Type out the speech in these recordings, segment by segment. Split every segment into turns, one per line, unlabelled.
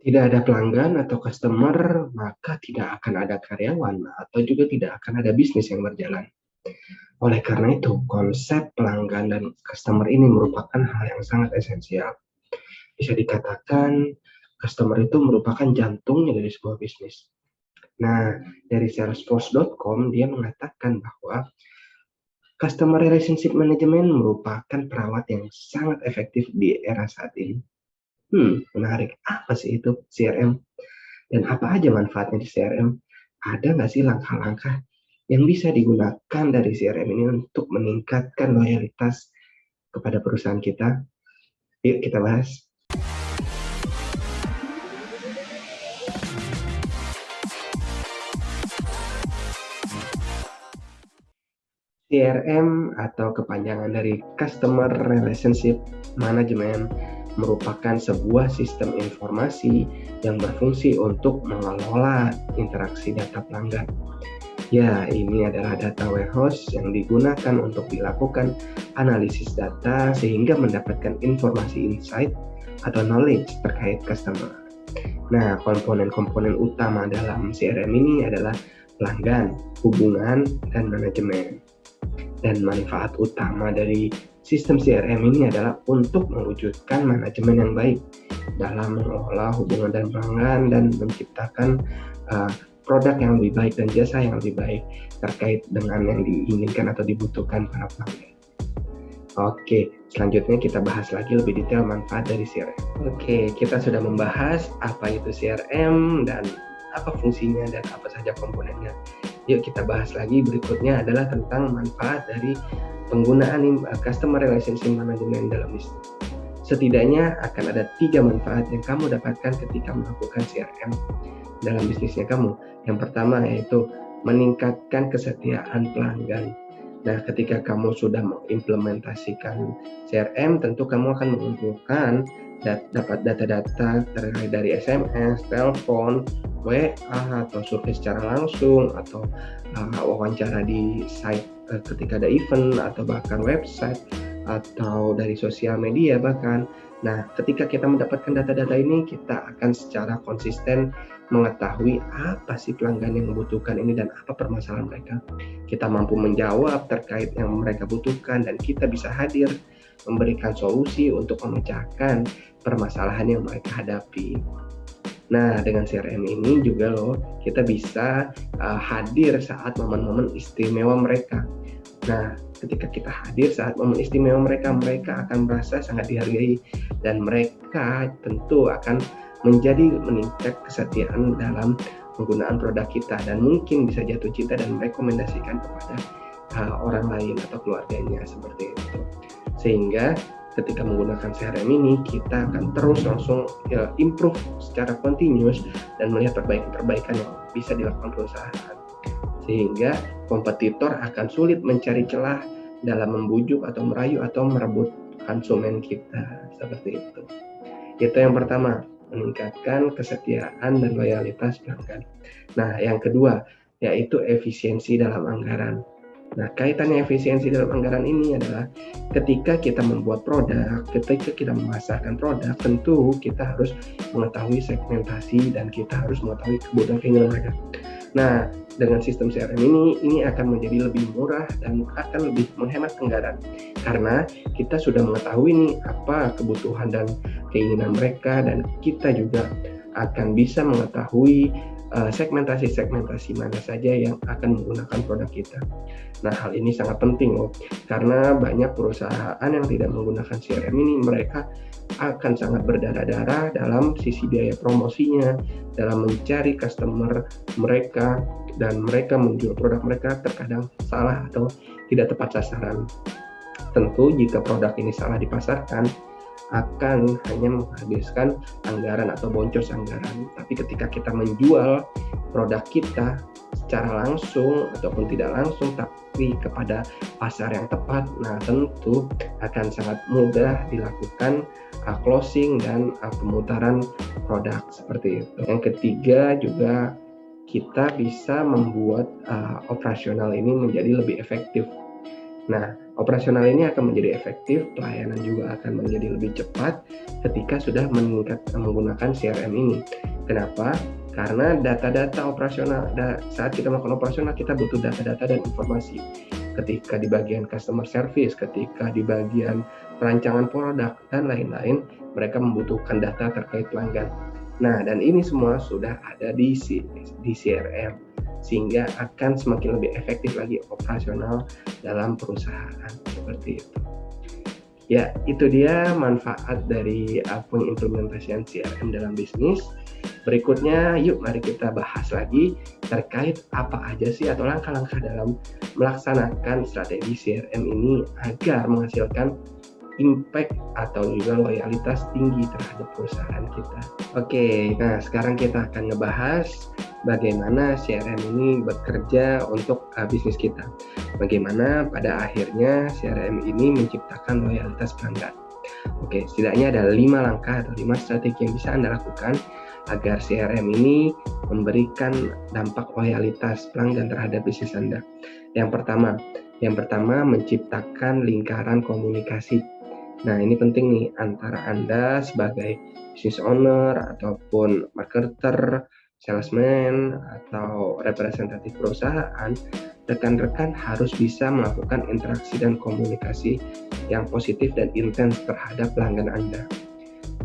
Tidak ada pelanggan atau customer, maka tidak akan ada karyawan atau juga tidak akan ada bisnis yang berjalan. Oleh karena itu, konsep pelanggan dan customer ini merupakan hal yang sangat esensial. Bisa dikatakan, customer itu merupakan jantungnya dari sebuah bisnis. Nah, dari Salesforce.com dia mengatakan bahwa customer relationship management merupakan perawat yang sangat efektif di era saat ini. Menarik. Apa sih itu CRM? Dan apa aja manfaatnya di CRM? Ada nggak sih langkah-langkah yang bisa digunakan dari CRM ini untuk meningkatkan loyalitas kepada perusahaan kita? Yuk kita bahas. CRM atau kepanjangan dari Customer Relationship Management merupakan sebuah sistem informasi yang berfungsi untuk mengelola interaksi data pelanggan. Ya, ini adalah data warehouse yang digunakan untuk dilakukan analisis data sehingga mendapatkan informasi insight atau knowledge terkait customer. Nah, komponen-komponen utama dalam CRM ini adalah pelanggan, hubungan, dan manajemen. Dan manfaat utama dari sistem CRM ini adalah untuk mewujudkan manajemen yang baik dalam mengelola hubungan dan pelanggan dan menciptakan produk yang lebih baik dan jasa yang lebih baik terkait dengan yang diinginkan atau dibutuhkan para pelanggan. Oke, selanjutnya kita bahas lagi lebih detail manfaat dari CRM. Oke, kita sudah membahas apa itu CRM dan apa fungsinya dan apa saja komponennya. Yuk kita bahas lagi berikutnya adalah tentang manfaat dari penggunaan Customer Relationship Management dalam bisnis. Setidaknya akan ada 3 manfaat yang kamu dapatkan ketika melakukan CRM dalam bisnisnya kamu. Yang pertama yaitu meningkatkan kesetiaan pelanggan. Nah, ketika kamu sudah mengimplementasikan CRM, tentu kamu akan mengumpulkan dapat data-data terkait dari SMS, telepon, WA, atau survei secara langsung, atau wawancara di site ketika ada event, atau bahkan website, atau dari sosial media bahkan. Nah, ketika kita mendapatkan data-data ini, kita akan secara konsisten mengetahui apa sih pelanggan yang membutuhkan ini dan apa permasalahan mereka. Kita mampu menjawab terkait yang mereka butuhkan dan kita bisa hadir memberikan solusi untuk memecahkan permasalahan yang mereka hadapi. Nah, dengan CRM ini juga kita bisa hadir saat momen-momen istimewa mereka. Nah, ketika kita hadir saat momen istimewa mereka, mereka akan merasa sangat dihargai dan mereka tentu akan meningkat kesetiaan dalam penggunaan produk kita dan mungkin bisa jatuh cinta dan merekomendasikan kepada orang lain atau keluarganya seperti itu. Sehingga ketika menggunakan CRM ini kita akan terus langsung improve secara continuous dan melihat perbaikan-perbaikan yang bisa dilakukan perusahaan. Sehingga kompetitor akan sulit mencari celah dalam membujuk atau merayu atau merebut konsumen kita seperti itu. Itu yang pertama, meningkatkan kesetiaan dan loyalitas pelanggan. Nah, yang kedua yaitu efisiensi dalam anggaran. Nah, kaitannya efisiensi dalam anggaran ini adalah ketika kita membuat produk, ketika kita memasarkan produk, tentu kita harus mengetahui segmentasi dan kita harus mengetahui kebutuhan keinginan mereka. Nah, dengan sistem CRM ini akan menjadi lebih murah dan akan lebih menghemat anggaran karena kita sudah mengetahui nih apa kebutuhan dan keinginan mereka dan kita juga akan bisa mengetahui segmentasi mana saja yang akan menggunakan produk kita. Nah, hal ini sangat penting karena banyak perusahaan yang tidak menggunakan CRM ini mereka akan sangat berdarah-darah dalam sisi biaya promosinya, dalam mencari customer mereka, dan mereka menjual produk mereka terkadang salah atau tidak tepat sasaran. Tentu jika produk ini salah dipasarkan, akan hanya menghabiskan anggaran atau boncos anggaran. Tapi ketika kita menjual produk kita secara langsung ataupun tidak langsung tapi kepada pasar yang tepat, nah tentu akan sangat mudah dilakukan closing dan pemutaran produk seperti itu. Yang ketiga juga kita bisa membuat operasional ini menjadi lebih efektif. Nah, operasional ini akan menjadi efektif, pelayanan juga akan menjadi lebih cepat, ketika sudah menggunakan CRM ini. Kenapa? Karena data-data operasional, saat kita melakukan operasional kita butuh data-data dan informasi. Ketika di bagian customer service, ketika di bagian perancangan produk, dan lain-lain, mereka membutuhkan data terkait pelanggan. Nah, dan ini semua sudah ada di CRM, sehingga akan semakin lebih efektif lagi operasional dalam perusahaan, seperti itu. Ya, itu dia manfaat dari pengimplementasian CRM dalam bisnis. Berikutnya, yuk mari kita bahas lagi terkait apa aja sih atau langkah-langkah dalam melaksanakan strategi CRM ini agar menghasilkan impact atau juga loyalitas tinggi terhadap perusahaan kita. Oke, nah sekarang kita akan ngebahas bagaimana CRM ini bekerja untuk bisnis kita. Bagaimana pada akhirnya CRM ini menciptakan loyalitas pelanggan. Oke, setidaknya ada 5 langkah atau 5 strategi yang bisa Anda lakukan agar CRM ini memberikan dampak loyalitas pelanggan terhadap bisnis Anda. Yang pertama menciptakan lingkaran komunikasi. Nah, ini penting nih antara Anda sebagai business owner ataupun marketer, salesman, atau representatif perusahaan. Rekan-rekan harus bisa melakukan interaksi dan komunikasi yang positif dan intens terhadap pelanggan Anda.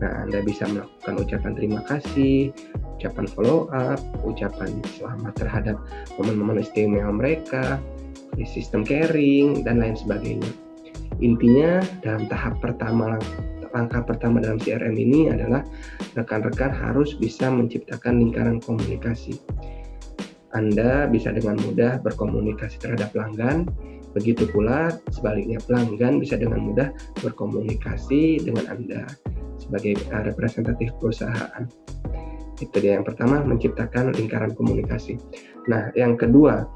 Nah, Anda bisa melakukan ucapan terima kasih, ucapan follow up, ucapan selamat terhadap momen-momen istimewa mereka, sistem caring, dan lain sebagainya. Intinya dalam langkah pertama dalam CRM ini adalah rekan-rekan harus bisa menciptakan lingkaran komunikasi. Anda bisa dengan mudah berkomunikasi terhadap pelanggan, begitu pula sebaliknya pelanggan bisa dengan mudah berkomunikasi dengan Anda sebagai representatif perusahaan. Itu dia yang pertama, menciptakan lingkaran komunikasi. Nah, yang kedua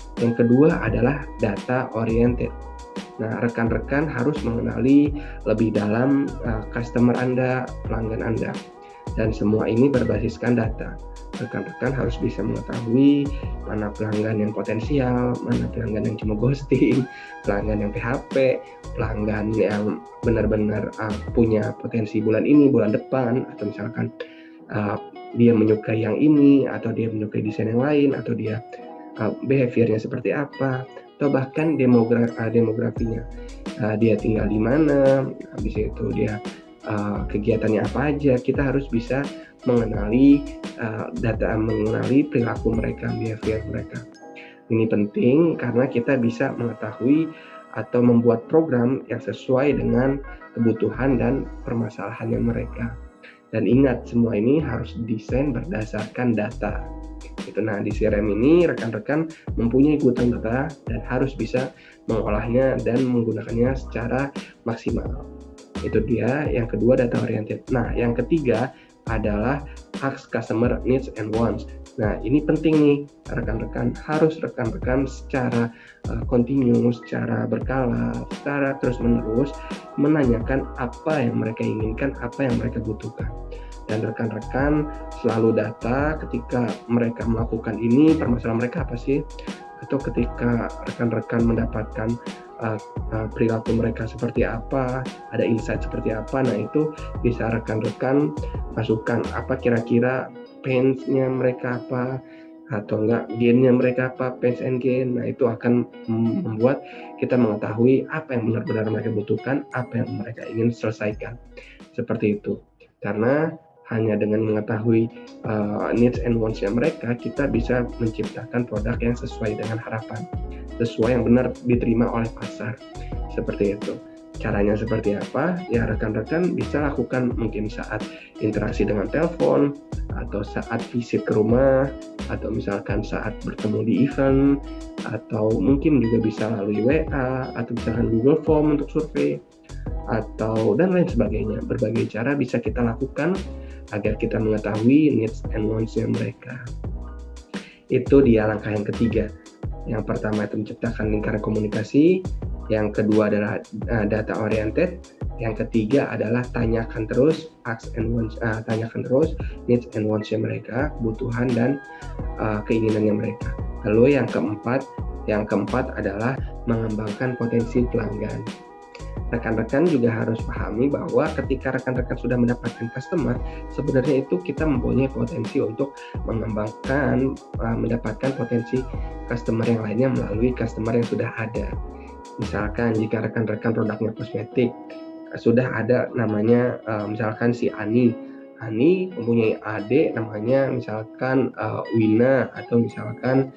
adalah data oriented. Nah, rekan-rekan harus mengenali lebih dalam customer Anda, pelanggan Anda. Dan semua ini berbasiskan data. Rekan-rekan harus bisa mengetahui mana pelanggan yang potensial, mana pelanggan yang cuma ghosting, pelanggan yang PHP, pelanggan yang benar-benar punya potensi bulan ini, bulan depan, atau misalkan dia menyukai yang ini, atau dia menyukai desain yang lain, atau dia behaviornya seperti apa, atau bahkan demografinya, dia tinggal di mana, habis itu dia kegiatannya apa aja. Kita harus bisa mengenali mengenali perilaku mereka, behavior mereka. Ini penting karena kita bisa mengetahui atau membuat program yang sesuai dengan kebutuhan dan permasalahannya mereka. Dan ingat, semua ini harus didesain berdasarkan data. Nah, di CRM ini rekan-rekan mempunyai gudang data dan harus bisa mengolahnya dan menggunakannya secara maksimal. Itu dia yang kedua, data oriented. Nah, yang ketiga adalah ask customer needs and wants. Nah, ini penting nih, rekan-rekan secara continuous, secara berkala, secara terus-menerus menanyakan apa yang mereka inginkan, apa yang mereka butuhkan. Dan rekan-rekan selalu data ketika mereka melakukan ini, permasalahan mereka apa sih? Atau ketika rekan-rekan mendapatkan perilaku mereka seperti apa, ada insight seperti apa, nah itu bisa rekan-rekan masukkan apa kira-kira pains-nya mereka apa, atau enggak gain-nya mereka apa, pains and gain. Nah, itu akan membuat kita mengetahui apa yang benar-benar mereka butuhkan, apa yang mereka ingin selesaikan. Seperti itu. Karena hanya dengan mengetahui needs and wants-nya mereka, kita bisa menciptakan produk yang sesuai dengan harapan, sesuai yang benar diterima oleh pasar. Seperti itu. Caranya seperti apa? Ya, rekan-rekan bisa lakukan mungkin saat interaksi dengan telepon, atau saat visit ke rumah, atau misalkan saat bertemu di event, atau mungkin juga bisa melalui WA, atau misalkan Google Form untuk survei, atau dan lain sebagainya. Berbagai cara bisa kita lakukan agar kita mengetahui needs and wants-nya mereka. Itu dia langkah yang ketiga. Yang pertama itu menciptakan lingkaran komunikasi, yang kedua adalah data oriented, yang ketiga adalah tanyakan terus tanyakan terus needs and wants-nya mereka, kebutuhan dan keinginannya mereka. Lalu yang keempat adalah mengembangkan potensi pelanggan. rekan-rekan juga harus pahami bahwa ketika rekan-rekan sudah mendapatkan customer, sebenarnya itu kita mempunyai potensi untuk mengembangkan, mendapatkan potensi customer yang lainnya melalui customer yang sudah ada. Misalkan jika rekan-rekan produknya kosmetik, sudah ada namanya, misalkan si Ani mempunyai adik namanya misalkan, Wina atau misalkan,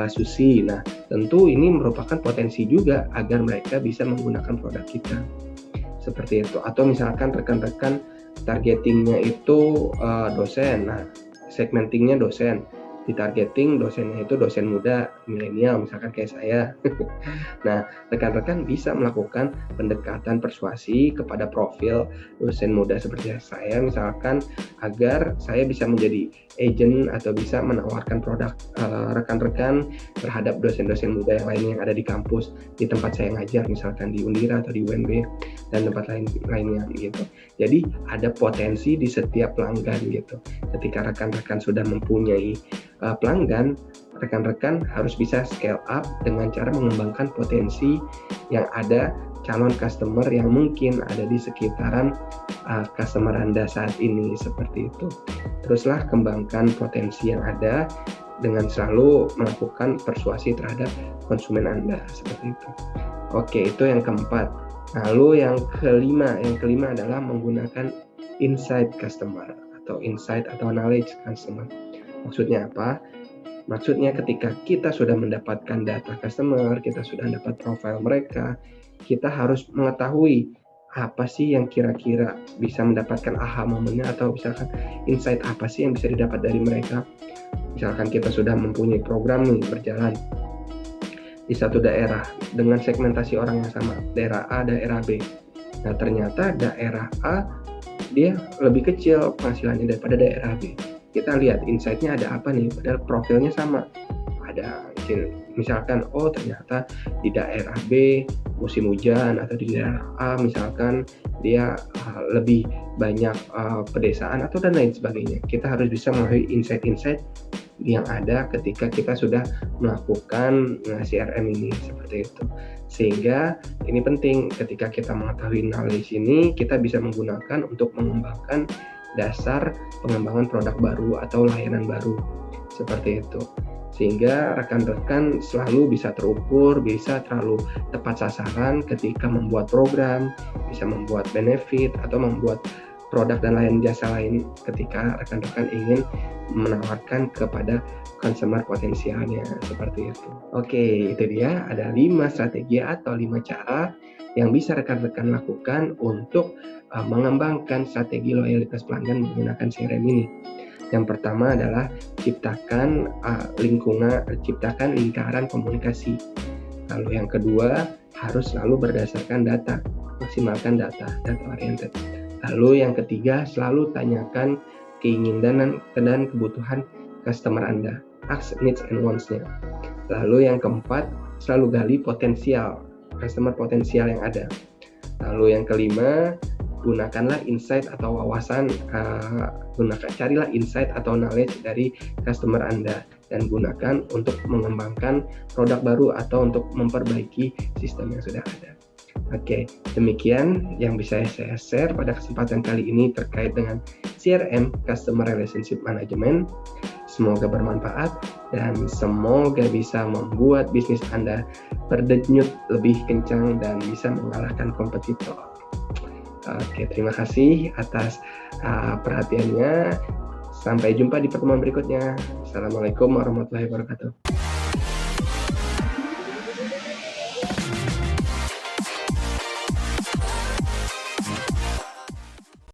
Susi. Nah, tentu ini merupakan potensi juga agar mereka bisa menggunakan produk kita, seperti itu. Atau misalkan rekan-rekan targetingnya itu, dosen, nah segmentingnya dosen, ditargeting dosennya itu dosen muda, milenial misalkan kayak saya. Nah, rekan-rekan bisa melakukan pendekatan persuasi kepada profil dosen muda seperti saya misalkan, agar saya bisa menjadi agent atau bisa menawarkan produk rekan-rekan terhadap dosen-dosen muda yang lainnya yang ada di kampus, di tempat saya ngajar misalkan di Undira atau di UNB dan tempat lainnya gitu. Jadi ada potensi di setiap pelanggan gitu. Ketika rekan-rekan sudah mempunyai pelanggan, rekan-rekan harus bisa scale up dengan cara mengembangkan potensi yang ada calon customer yang mungkin ada di sekitaran customer Anda saat ini, seperti itu. Teruslah kembangkan potensi yang ada dengan selalu melakukan persuasi terhadap konsumen Anda, seperti itu. Oke, itu yang keempat. Lalu yang kelima adalah menggunakan insight customer atau insight atau knowledge customer. Maksudnya apa? Maksudnya ketika kita sudah mendapatkan data customer, kita sudah dapat profil mereka, kita harus mengetahui apa sih yang kira-kira bisa mendapatkan aha momennya, atau misalkan insight apa sih yang bisa didapat dari mereka. Misalkan kita sudah mempunyai program nih berjalan di satu daerah dengan segmentasi orang yang sama, daerah A, daerah B. Nah, ternyata daerah A dia lebih kecil penghasilannya daripada daerah B. Kita lihat insight-nya ada apa nih, padahal profilnya sama. Ada misalkan, oh ternyata di daerah B musim hujan, atau di daerah A misalkan dia lebih banyak pedesaan atau dan lain sebagainya. Kita harus bisa mengetahui insight-insight yang ada ketika kita sudah melakukan CRM ini, seperti itu. Sehingga ini penting, ketika kita mengetahui knowledge ini, kita bisa menggunakan untuk mengembangkan dasar pengembangan produk baru atau layanan baru, seperti itu. Sehingga rekan-rekan selalu bisa terukur, bisa terlalu tepat sasaran ketika membuat program, bisa membuat benefit atau membuat produk dan layanan jasa lain ketika rekan-rekan ingin menawarkan kepada consumer potensialnya, seperti itu. Oke, itu dia ada 5 strategi atau 5 cara yang bisa rekan-rekan lakukan untuk mengembangkan strategi loyalitas pelanggan menggunakan CRM ini. Yang pertama adalah ciptakan lingkaran komunikasi. Lalu yang kedua, harus selalu berdasarkan data, maksimalkan data oriented. Lalu yang ketiga, selalu tanyakan keinginan dan kebutuhan customer Anda, ask needs and wants-nya. Lalu yang keempat, selalu gali customer potensial yang ada. Lalu yang kelima, gunakanlah insight atau wawasan, carilah insight atau knowledge dari customer Anda dan gunakan untuk mengembangkan produk baru atau untuk memperbaiki sistem yang sudah ada. Oke, demikian yang bisa saya share pada kesempatan kali ini terkait dengan CRM, Customer Relationship Management. Semoga bermanfaat dan semoga bisa membuat bisnis Anda berdenyut lebih kencang dan bisa mengalahkan kompetitor. Oke, terima kasih atas perhatiannya. Sampai jumpa di pertemuan berikutnya. Assalamualaikum warahmatullahi wabarakatuh.